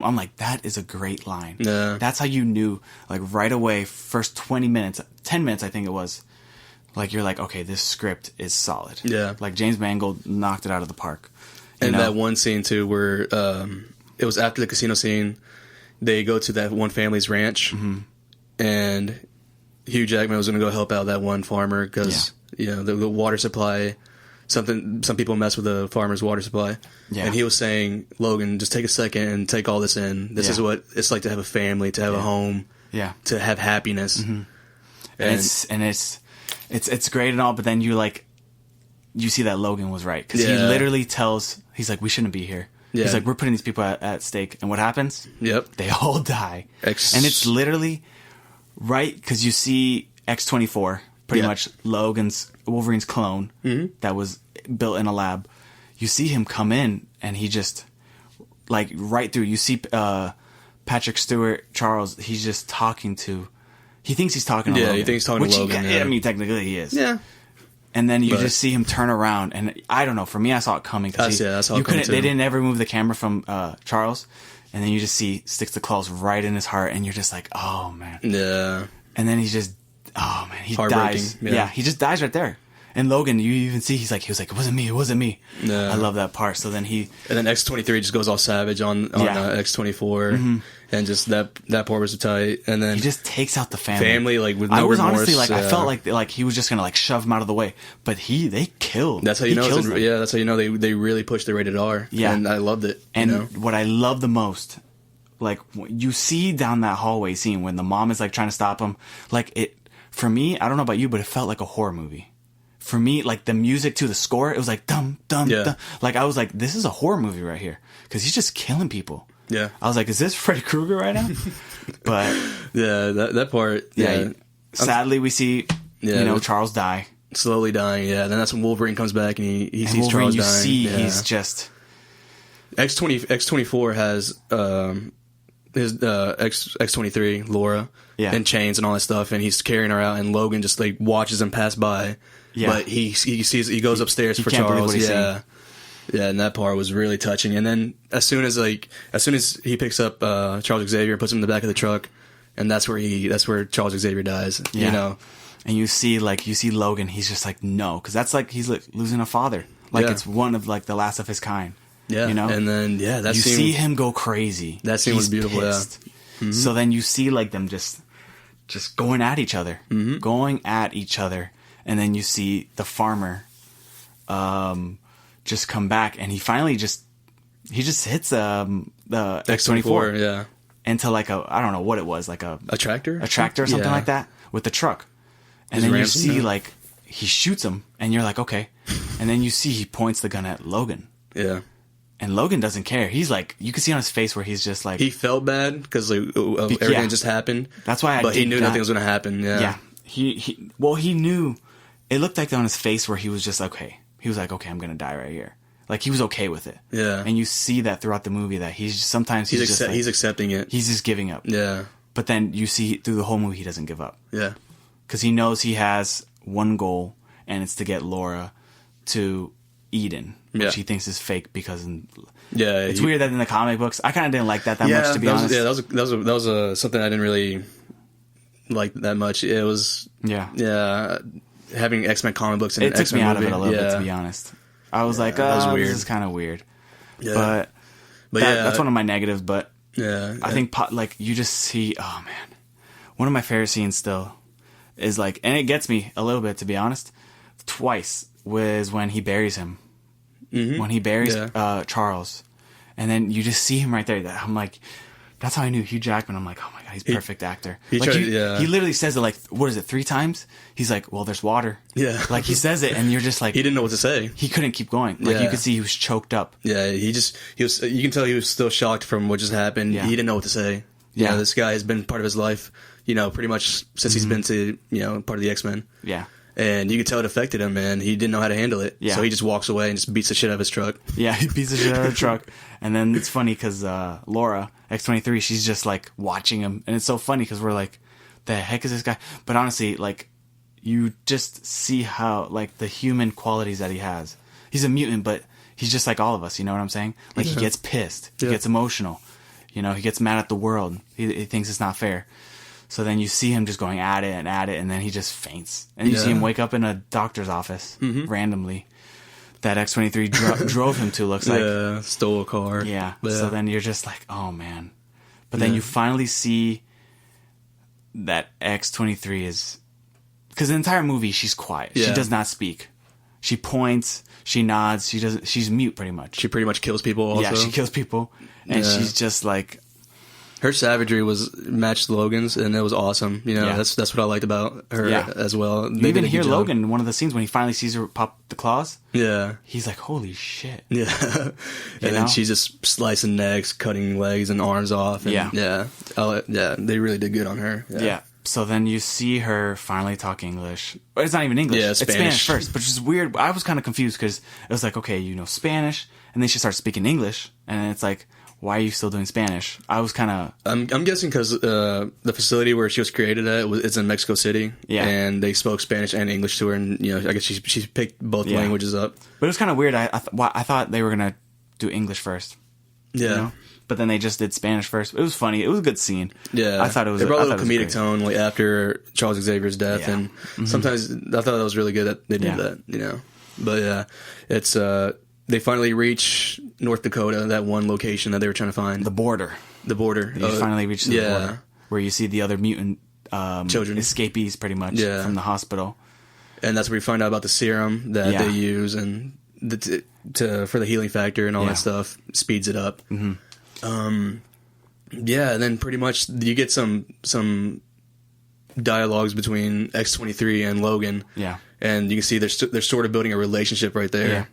I'm like, that is a great line. Yeah. That's how you knew, like, right away, first 10 minutes, I think it was, like, you're like, okay, this script is solid. Yeah. Like, James Mangold knocked it out of the park. And that one scene, too, where it was after the casino scene, they go to that one family's ranch, and Hugh Jackman was going to go help out that one farmer because, the water supply... Some people mess with the farmer's water supply. Yeah. And he was saying, Logan, just take a second and take all this in. This is what it's like to have a family, to have a home, to have happiness. Mm-hmm. And it's great and all, but then you see that Logan was right. Because he literally he's like, we shouldn't be here. Yeah. He's like, we're putting these people at stake. And what happens? Yep. They all die. And it's literally right, because you see X-24, pretty much Wolverine's clone that was built in a lab. You see him come in, and he just, like, right through. You see Patrick Stewart, Charles, he's just talking to... He thinks he's talking to Logan. Yeah, he thinks he's talking to Logan. I mean, technically he is. Yeah. And then you just see him turn around, and I don't know, for me, I saw it coming. I saw it coming, too. They didn't ever move the camera from Charles, and then you just sticks the claws right in his heart, and you're just like, oh, man. Yeah. And then he's just... Oh man, he dies. Yeah, he just dies right there. And Logan, you even see he was like, it wasn't me. Yeah. I love that part. So then and then X-23 just goes all savage on X-24, and just that part was tight. And then he just takes out the family, like with no remorse. I was honestly like, I felt like he was just gonna like shove him out of the way, but they killed. That's how you know. That's how you know they really pushed the rated R. Yeah, and I loved it. And what I love the most, like, you see down that hallway scene when the mom is like trying to stop him, like it. For me, I don't know about you, but it felt like a horror movie. For me, like the music to the score, it was like dum dum dum. Like I was like, this is a horror movie right here, because he's just killing people. Yeah, I was like, is this Freddy Krueger right now? But that part. Yeah, sadly we see Charles die, slowly dying. Yeah, then that's when Wolverine comes back and he sees Wolverine, Charles dying. You see, he's just X-24 has his X-23 Laura. Yeah. And chains and all that stuff, and he's carrying her out, and Logan just like watches him pass by. Yeah. But he goes upstairs for Charles. Yeah. And that part was really touching. And then as soon as he picks up Charles Xavier and puts him in the back of the truck, and that's where Charles Xavier dies. Yeah. You know. And you see Logan, he's just like, no, because that's like he's like losing a father. Like it's one of like the last of his kind. Yeah. You know. And then you see him go crazy. That scene was beautiful. Pissed. Yeah. Mm-hmm. So then you see like them just going at each other, and then you see the farmer just come back, and he finally just hits the X-24 into like I don't know what it was, like a tractor or something like that with the truck, and then you see like he shoots him, and you're like, okay, and then you see he points the gun at Logan. Yeah. And Logan doesn't care. He's like, you can see on his face where he's just like... He felt bad because everything just happened. That's why But he knew nothing was going to happen. Yeah. Yeah. He knew... It looked like on his face where he was just okay. He was like, okay, I'm going to die right here. Like, he was okay with it. Yeah. And you see that throughout the movie that he's accepting it. He's just giving up. Yeah. But then you see through the whole movie he doesn't give up. Yeah. Because he knows he has one goal, and it's to get Laura to Eden, which he thinks is fake because it's weird that in the comic books I kind of didn't like that much, to be honest. That was something I didn't really like that much. It was having X-Men comic books and it took X-Men me out movie. of it a little bit, to be honest. I was like, oh, this is kind of weird. Yeah. But that's one of my negatives. But I think like you just see, oh man, one of my favorite scenes still is like, and it gets me a little bit, to be honest. Twice was when he buries him. Mm-hmm. When he buries Charles. And then you just see him right there. I'm like, that's how I knew Hugh Jackman. I'm like, oh my God, he's a perfect actor. He literally says it like, what is it, 3 times? He's like, well, there's water. Yeah. Like he says it and you're just like. He didn't know what to say. He couldn't keep going. Like you could see he was choked up. Yeah, you can tell he was still shocked from what just happened. Yeah. He didn't know what to say. Yeah. This guy has been part of his life, pretty much since he's been to, part of the X-Men. Yeah. And you could tell it affected him, man. He didn't know how to handle it. Yeah. So he just walks away and just beats the shit out of his truck. Yeah, he beats the shit out of the truck. And then it's funny because Laura, X-23, she's just like watching him. And it's so funny because we're like, the heck is this guy? But honestly, like, you just see how, like, the human qualities that he has. He's a mutant, but he's just like all of us, you know what I'm saying? Like, he gets pissed. He gets emotional. You know, he gets mad at the world. He thinks it's not fair. So then you see him just going at it, and then he just faints. And you see him wake up in a doctor's office randomly that X-23 drove him to, looks like. Yeah, stole a car. Yeah. So then you're just like, oh, man. But then you finally see that X-23 is... Because the entire movie, she's quiet. Yeah. She does not speak. She points, she nods, she's mute pretty much. She pretty much kills people also. Yeah, she kills people. And she's just like... Her savagery matched Logan's, and it was awesome. You know, that's what I liked about her as well. You even hear Logan in one of the scenes when he finally sees her pop the claws. Yeah. He's like, holy shit. Yeah. And then she's just slicing necks, cutting legs and arms off. And yeah. They really did good on her. Yeah. So then you see her finally talk English. It's not even English. Yeah, It's Spanish first, which is weird. I was kind of confused because it was like, okay, you know Spanish, and then she starts speaking English, and then it's like, why are you still doing Spanish? I was kind of... I'm guessing because the facility where she was created at, it's in Mexico City. Yeah. And they spoke Spanish and English to her, and, you know, I guess she picked both languages up. But it was kind of weird. I thought they were going to do English first. Yeah. You know? But then they just did Spanish first. It was funny. It was a good scene. Yeah. I thought it was... They brought a little comedic tone like after Charles Xavier's death, and sometimes I thought that was really good that they did that, you know. But yeah, it's... They finally reach North Dakota, that one location that they were trying to find. The border. You finally reach the border. Where you see the other mutant children. Escapees, pretty much, from the hospital. And that's where we find out about the serum that they use and for the healing factor and all that stuff. Speeds it up. And then pretty much you get some dialogues between X-23 and Logan. Yeah. And you can see they're sort of building a relationship right there. Yeah.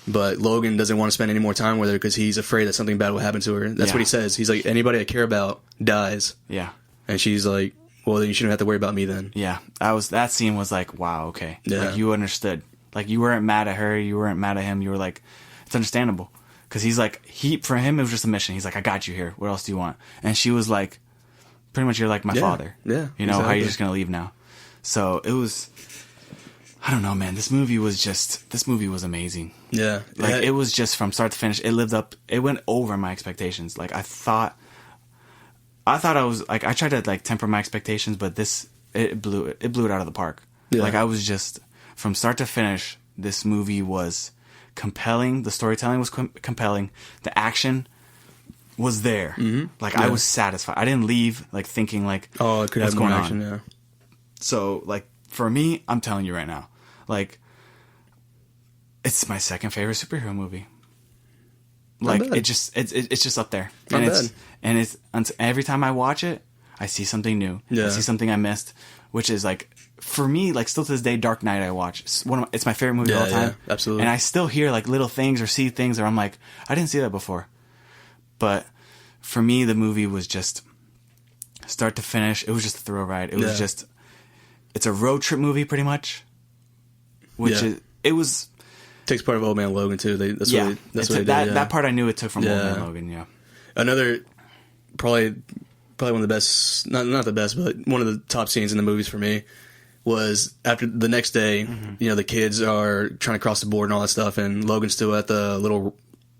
But Logan doesn't want to spend any more time with her because he's afraid that something bad will happen to her. That's what he says. He's like, anybody I care about dies. Yeah. And she's like, well, then you shouldn't have to worry about me then. Yeah. That scene was like, wow, okay. Yeah. Like, you understood. Like, you weren't mad at her. You weren't mad at him. You were like, it's understandable. Because he's like, for him, it was just a mission. He's like, I got you here. What else do you want? And she was like, pretty much, you're like my father. Yeah. You know, how are you just going to leave now? So it was... I don't know, man. This movie was amazing. Yeah. Like, it was just from start to finish. It went over my expectations. Like, I thought I was, like, I tried to, like, temper my expectations, but it blew it out of the park. Yeah. Like, I was just, from start to finish, this movie was compelling. The storytelling was compelling. The action was there. Mm-hmm. Like, I was satisfied. I didn't leave, like, thinking, like, oh, it could have more action, yeah. So, like, for me, I'm telling you right now, like, it's my second favorite superhero movie. Like, it's just up there. And it's every time I watch it, I see something new. Yeah. I see something I missed, which is like, for me, like, still to this day, Dark Knight I watch. It's my favorite movie of all time. Yeah, absolutely. And I still hear like little things or see things where I'm like, I didn't see that before. But for me, the movie was just start to finish. It was just a thrill ride. It was just, it's a road trip movie pretty much. Takes part of Old Man Logan too. That's what they did. That part I knew it took from Old Man Logan. Yeah. Another probably one of the best, not the best, but one of the top scenes in the movies for me was after the next day. Mm-hmm. You know, the kids are trying to cross the border and all that stuff, and Logan's still at the little, what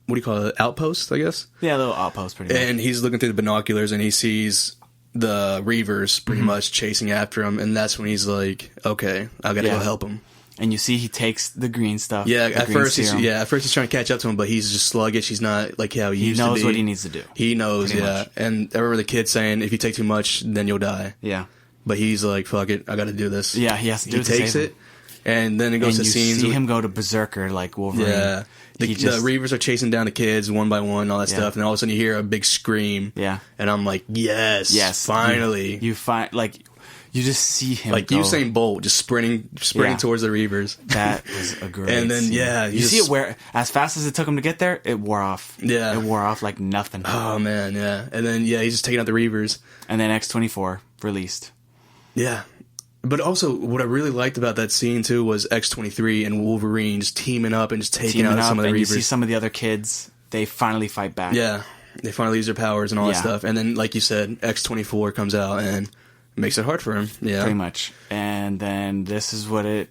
do you call it, outpost, I guess. Yeah, a little outpost, pretty much. And he's looking through the binoculars, and he sees the Reavers pretty much chasing after him, and that's when he's like, okay, I gotta go help him. And you see he takes the green stuff. Yeah, at first he's trying to catch up to him, but he's just sluggish. He's not like how he used to be. He knows what he needs to do. He knows, And I remember the kid saying, if you take too much, then you'll die. Yeah. But he's like, fuck it, I gotta do this. Yeah, he has to do it. He takes it, and then it goes to scenes. You see him go to berserker like Wolverine. Yeah. The Reavers are chasing down the kids one by one, all that stuff, and all of a sudden you hear a big scream. Yeah. And I'm like, yes, finally. You find, like... You just see him like Usain Bolt just sprinting towards the Reavers. That was a great and then scene. You see it where as fast as it took him to get there, it wore off. Yeah. It wore off like nothing. Oh man, yeah. And then he's just taking out the Reavers. And then X-24 released. Yeah. But also what I really liked about that scene too was X-23 and Wolverine just teaming up and just taking out some of the Reavers. And you see some of the other kids, they finally fight back. Yeah. They finally use their powers and all that stuff. And then like you said, X-24 comes out and makes it hard for him. Yeah. Pretty much. And then this is what it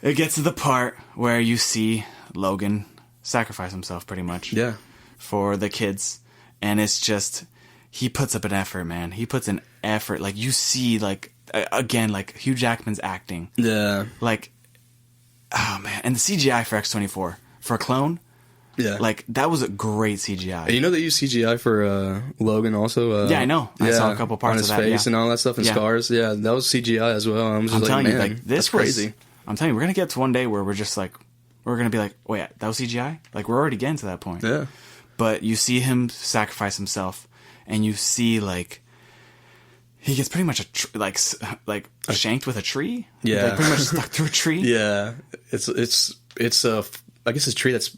gets to the part where you see Logan sacrifice himself pretty much. Yeah. For the kids. And it's just, he puts up an effort, man. He puts an effort. Like, you see, like, again, like, Hugh Jackman's acting. Yeah. Like, oh, man. And the CGI for X-24, for a clone, yeah, like, that was a great CGI. And you know they use CGI for Logan also? Yeah, I know. I saw a couple parts on his of that, face yeah. and all that stuff and scars. Yeah, that was CGI as well. I'm just telling man, you, like, this that's crazy. I'm telling you, we're going to get to one day where we're just like, we're going to be like, wait, that was CGI? Like, we're already getting to that point. Yeah. But you see him sacrifice himself, and you see, like, he gets pretty much shanked with a tree. Yeah, like, pretty much stuck through a tree. Yeah, it's I guess a tree that's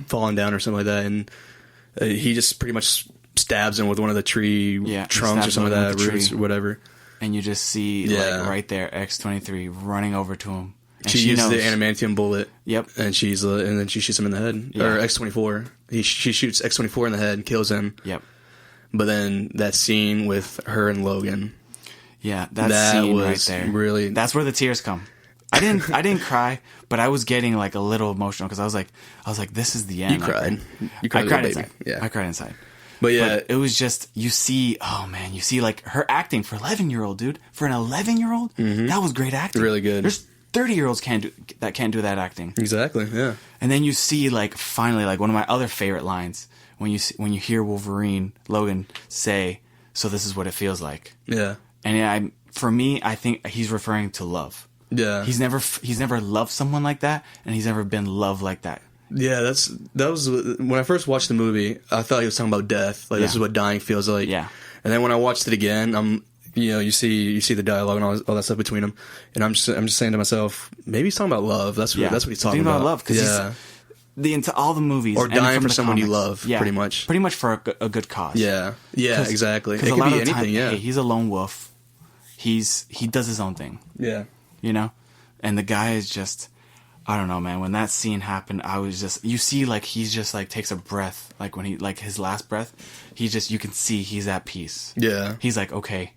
fallen down or something like that, and he just pretty much stabs him with one of the tree trunks or something like that, roots or whatever. And you just see like right there X-23 running over to him. And she uses the adamantium bullet. Yep. And then she shoots him in the head. Yeah. Or X-24. She shoots X-24 in the head and kills him. Yep. But then that scene with her and Logan. Yeah, that scene was right there. Really, that's where the tears come. I didn't cry, but I was getting like a little emotional because I was like, this is the end. You cried. I cried inside. Yeah, I cried inside. But yeah, it was just, you see like her acting for 11-year-old, dude. For an 11-year-old, that was great acting. Really good. There's 30-year-olds can't do that acting. Exactly. Yeah. And then you see, like, finally, like, one of my other favorite lines when you hear Logan say, "So this is what it feels like." Yeah. And for me, I think he's referring to love. Yeah. He's never loved someone like that, and he's never been loved like that. Yeah, that was when I first watched the movie. I thought he was talking about death. Like, this is what dying feels like. Yeah. And then when I watched it again, you see the dialogue and all that stuff between them, and I'm just saying to myself, maybe he's talking about love. That's what he's talking about. Love, because all the movies, or dying for someone comics, you love, pretty much for a good cause. Yeah, exactly. It Because a could lot be of the anything. time, hey, he's a lone wolf. He does his own thing. Yeah, you know, and the guy is just, I don't know, man. When that scene happened, I was just, you see, like, he's just like takes a breath, like when he, like, his last breath, you can see he's at peace. Yeah, he's like, okay,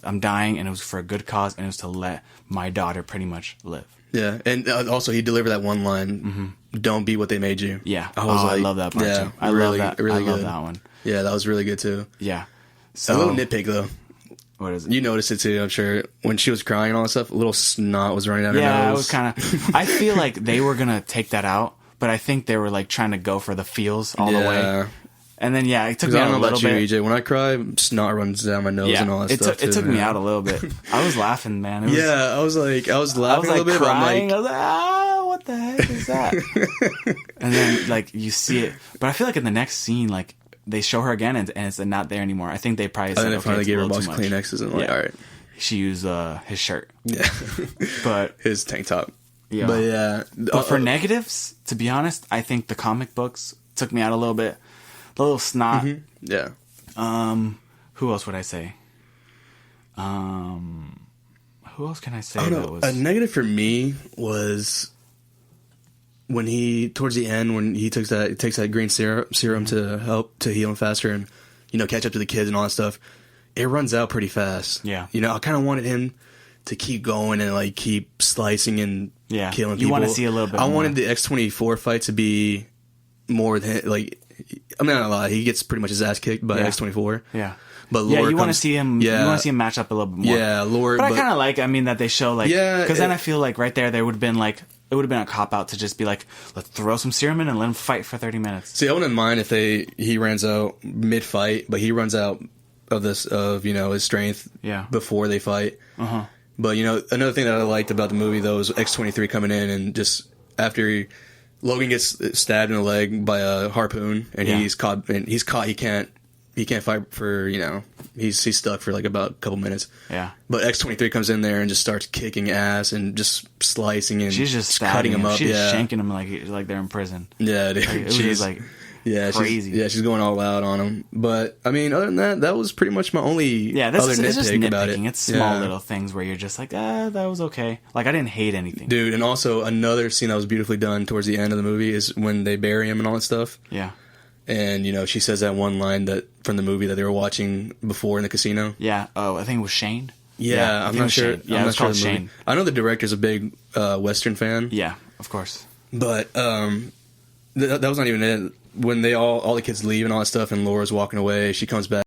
I'm dying, and it was for a good cause, and it was to let my daughter pretty much live. Yeah, and also he delivered that one line, "Don't be what they made you." Yeah, I love that part too. I love that. Really I love that one. Yeah, that was really good too. Yeah. So, a little nitpick though. What is it? You noticed it too, I'm sure. When she was crying and all that stuff, a little snot was running down her nose. Yeah, it was kind of. I feel like they were gonna take that out, but I think they were like trying to go for the feels all the way. And then it took me out a little bit. EJ. When I cry, snot runs down my nose and all that stuff. It took me out a little bit. I was laughing, man. I was laughing a little bit. Crying. But I was like, what the heck is that? And then like you see it, but I feel like in the next scene, like they show her again, and it's not there anymore. I think they probably said, they finally gave her a box of Kleenexes and like, all right. She used his shirt. Yeah, but his tank top. Yeah, but for negatives, to be honest, I think the comic books took me out a little bit. The little snot. Yeah. Who else would I say? Who else can I say? A negative for me was when towards the end, when he takes that green serum to help to heal him faster and catch up to the kids and all that stuff. It runs out pretty fast. Yeah. I kind of wanted him to keep going and like keep slicing and killing people. You want to see a little bit. I wanted the X-24 fight to be more than like. I'm not gonna lie, he gets pretty much his ass kicked by X-24. Yeah. But Lord you want to see him. Yeah. You want to see him match up a little bit more. Yeah, Lord. But I kind of like. I mean, that they show like. Yeah. Because then I feel like right there would have been like. It would have been a cop out to just be like, let's throw some serum in and let him fight for 30 minutes. See, I wouldn't mind if he runs out mid fight, but he runs out of his strength. Yeah. Before they fight. But another thing that I liked about the movie though was X-23 coming in and just after Logan gets stabbed in the leg by a harpoon and he's caught. He can't fight for he's stuck for like about a couple minutes. Yeah. But X-23 comes in there and just starts kicking ass and just slicing and she's just cutting him up. She's shanking him like they're in prison. Yeah, dude. Like, she's like crazy. She's going all out on him. But I mean, other than that was pretty much my only other nitpick about it. It's small little things where you're just like, that was okay. Like I didn't hate anything, dude. And also another scene that was beautifully done towards the end of the movie is when they bury him and all that stuff. Yeah. And she says that one line that from the movie that they were watching before in the casino. Yeah. Oh, I think it was Shane. Yeah, I'm not sure. Yeah, it's called Shane. I know the director's a big Western fan. Yeah, of course. But that was not even it. when they all the kids leave and all that stuff, and Laura's walking away, she comes back.